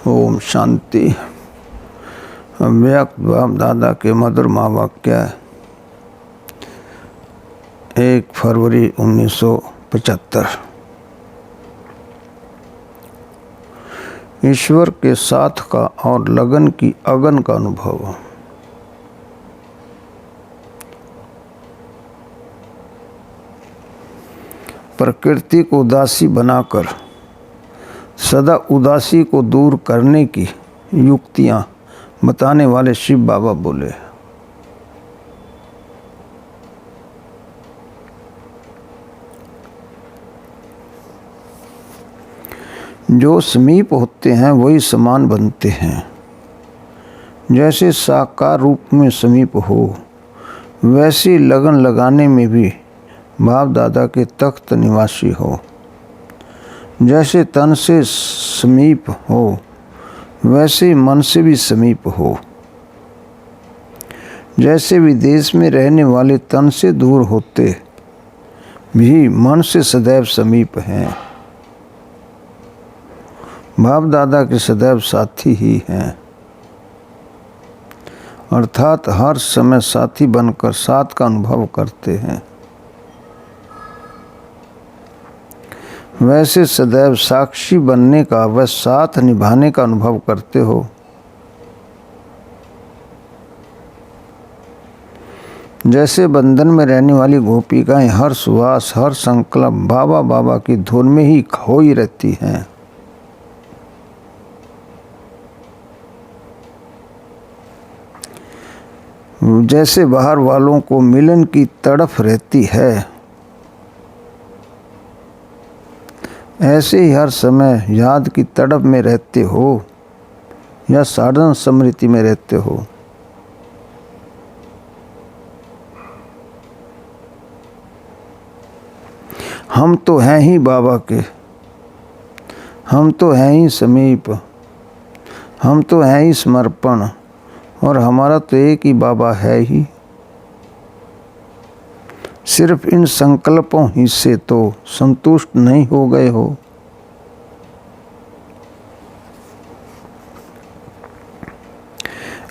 ओम शांति। अव्यक्त बाप दादा के मधुर महावाक्य 1 फरवरी 1975। ईश्वर के साथ का और लगन की अगन का अनुभव। प्रकृति को उदासी बनाकर सदा उदासी को दूर करने की युक्तियां बताने वाले शिव बाबा बोले, जो समीप होते हैं वही समान बनते हैं। जैसे साकार रूप में समीप हो, वैसी लगन लगाने में भी बाप दादा के तख्त निवासी हो। जैसे तन से समीप हो, वैसे मन से भी समीप हो। जैसे विदेश में रहने वाले तन से दूर होते भी मन से सदैव समीप हैं। बाप दादा के सदैव साथी ही हैं, अर्थात हर समय साथी बनकर साथ का अनुभव करते हैं। वैसे सदैव साक्षी बनने का व साथ निभाने का अनुभव करते हो। जैसे बंधन में रहने वाली गोपिकाएं हर सुवास हर संकल्प बाबा बाबा की धुन में ही खोई रहती हैं। जैसे बाहर वालों को मिलन की तड़फ रहती है, ऐसे ही हर समय याद की तड़प में रहते हो या साधन स्मृति में रहते हो। हम तो हैं ही बाबा के, हम तो हैं ही समीप, हम तो हैं ही समर्पण, और हमारा तो एक ही बाबा है ही। सिर्फ इन संकल्पों ही से तो संतुष्ट नहीं हो गए हो।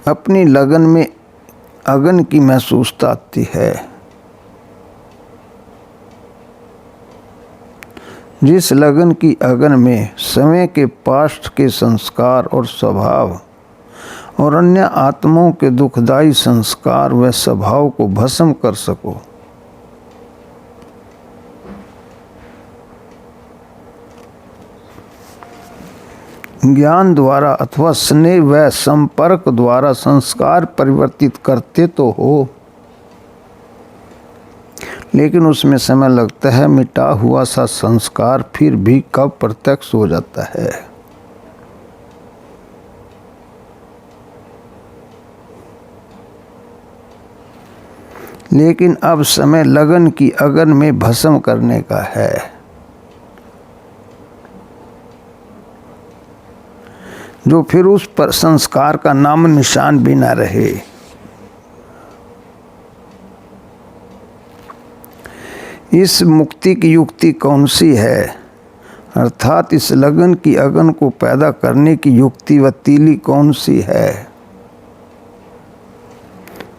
अपनी लगन में अगन की महसूसता आती है। जिस लगन की अगन में समय के पास्ट के संस्कार और स्वभाव और अन्य आत्माओं के दुखदायी संस्कार व स्वभाव को भस्म कर सको, ज्ञान द्वारा अथवा स्नेह व संपर्क द्वारा संस्कार परिवर्तित करते तो हो, लेकिन उसमें समय लगता है। मिटा हुआ सा संस्कार फिर भी कब प्रत्यक्ष हो जाता है। लेकिन अब समय लगन की अगन में भस्म करने का है। जो फिर उस पर संस्कार का नाम निशान भी न रहे। इस मुक्ति की युक्ति कौन सी है, अर्थात इस लगन की अगन को पैदा करने की युक्ति व तीली कौन सी है।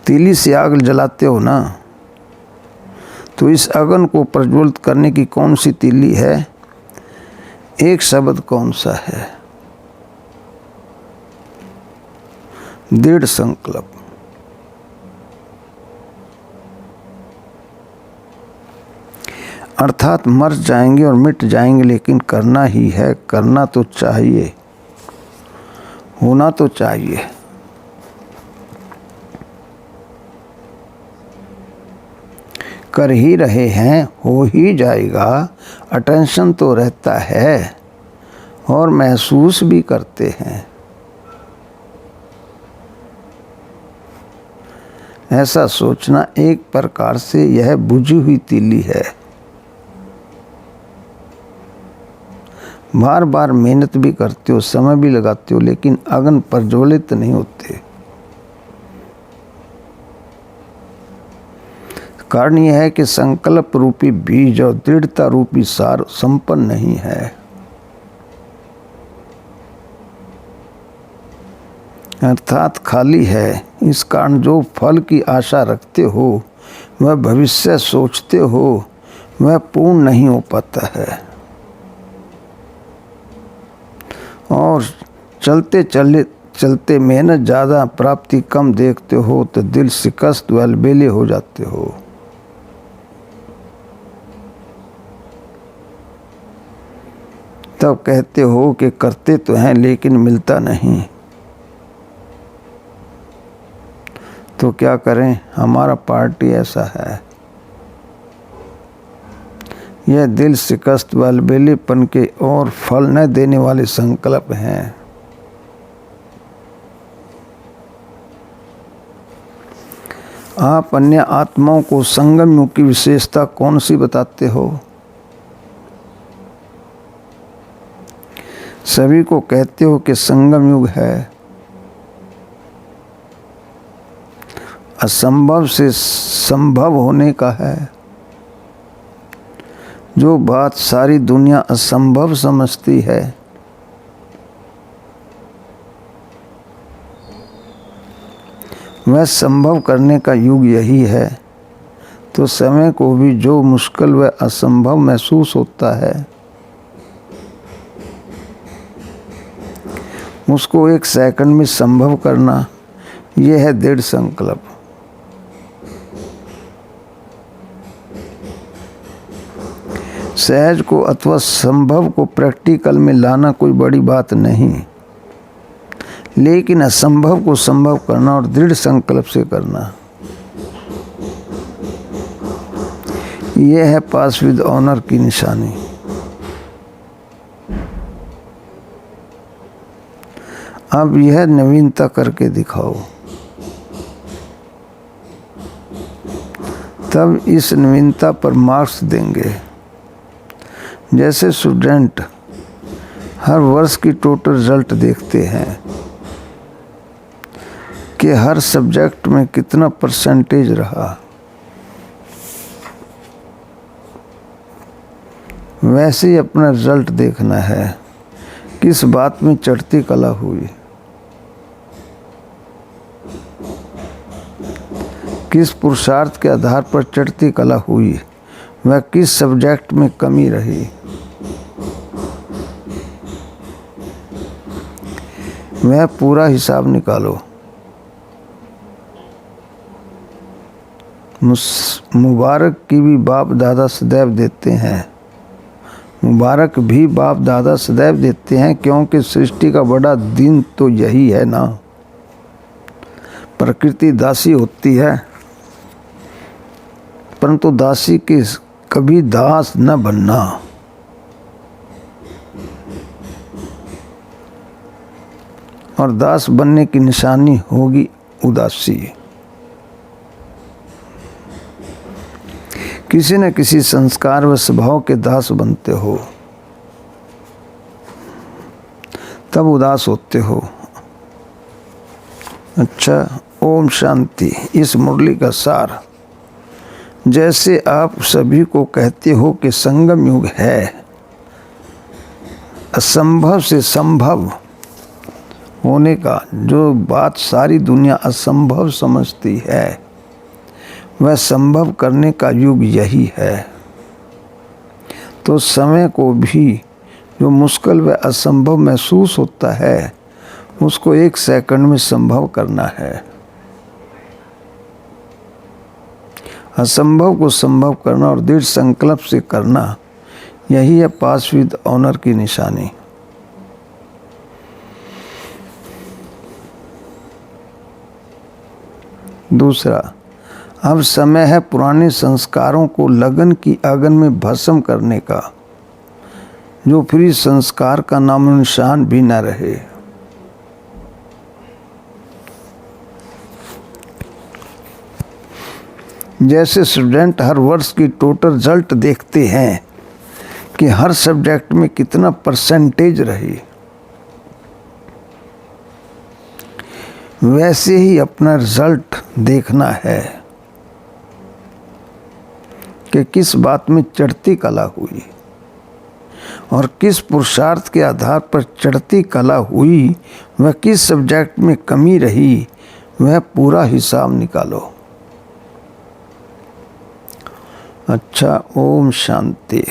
तीली से आग जलाते हो ना, तो इस अगन को प्रज्वलित करने की कौन सी तीली है। एक शब्द कौन सा है, दृढ़ संकल्प। अर्थात मर जाएंगे और मिट जाएंगे, लेकिन करना ही है। करना तो चाहिए, होना तो चाहिए। कर ही रहे हैं, हो ही जाएगा। अटेंशन तो रहता है और महसूस भी करते हैं। ऐसा सोचना एक प्रकार से यह बुझी हुई तीली है। बार बार मेहनत भी करते हो, समय भी लगाते हो, लेकिन अगन प्रज्वलित नहीं होते। कारण यह है कि संकल्प रूपी बीज और दृढ़ता रूपी सार संपन्न नहीं है। अर्थात खाली है। इस कारण जो फल की आशा रखते हो, वह भविष्य सोचते हो, वह पूर्ण नहीं हो पाता है। और चलते मेहनत ज़्यादा प्राप्ति कम देखते हो तो दिल शिकस्त व अलबेले हो जाते हो। तब कहते हो कि करते तो हैं लेकिन मिलता नहीं। तो क्या करें, हमारा पार्टी ऐसा है। यह दिल शिकस्त व अलबेलेपन के और फल न देने वाले संकल्प हैं। आप अन्य आत्माओं को संगम युग की विशेषता कौन सी बताते हो? सभी को कहते हो कि संगम युग है। असंभव से संभव होने का है। जो बात सारी दुनिया असंभव समझती है, वह संभव करने का युग यही है। तो समय को भी जो मुश्किल व असंभव महसूस होता है, उसको एक सेकंड में संभव करना, यह है दृढ़ संकल्प। सहज को अथवा संभव को प्रैक्टिकल में लाना कोई बड़ी बात नहीं, लेकिन असंभव को संभव करना और दृढ़ संकल्प से करना, यह है पास विद ऑनर की निशानी। अब यह नवीनता करके दिखाओ, तब इस नवीनता पर मार्क्स देंगे। जैसे स्टूडेंट हर वर्ष की टोटल रिजल्ट देखते हैं कि हर सब्जेक्ट में कितना परसेंटेज रहा, वैसे ही अपना रिजल्ट देखना है। किस बात में चढ़ती कला हुई, किस पुरुषार्थ के आधार पर चढ़ती कला हुई, वह किस सब्जेक्ट में कमी रही, वह पूरा हिसाब निकालो। मुबारक की भी बाप दादा सदैव देते हैं। मुबारक भी बाप दादा सदैव देते हैं, क्योंकि सृष्टि का बड़ा दिन तो यही है ना। प्रकृति दासी होती है, परंतु दासी के कभी दास न बनना। और दास बनने की निशानी होगी उदासी। किसी न किसी संस्कार व स्वभाव के दास बनते हो, तब उदास होते हो। अच्छा, ओम शांति। इस मुरली का सार, जैसे आप सभी को कहते हो कि संगम युग है, असंभव से संभव होने का, जो बात सारी दुनिया असंभव समझती है, वह संभव करने का युग यही है। तो समय को भी जो मुश्किल व असंभव महसूस होता है, उसको एक सेकंड में संभव करना है। असंभव को संभव करना और दृढ़ संकल्प से करना, यही है पास विद ऑनर की निशानी। दूसरा, अब समय है पुराने संस्कारों को लगन की आगन में भस्म करने का, जो फिर संस्कार का नाम निशान भी न रहे। जैसे स्टूडेंट हर वर्ष की टोटल रिजल्ट देखते हैं कि हर सब्जेक्ट में कितना परसेंटेज रही, वैसे ही अपना रिजल्ट देखना है कि किस बात में चढ़ती कला हुई, और किस पुरुषार्थ के आधार पर चढ़ती कला हुई, वह किस सब्जेक्ट में कमी रही, वह पूरा हिसाब निकालो। अच्छा, ओम शांति।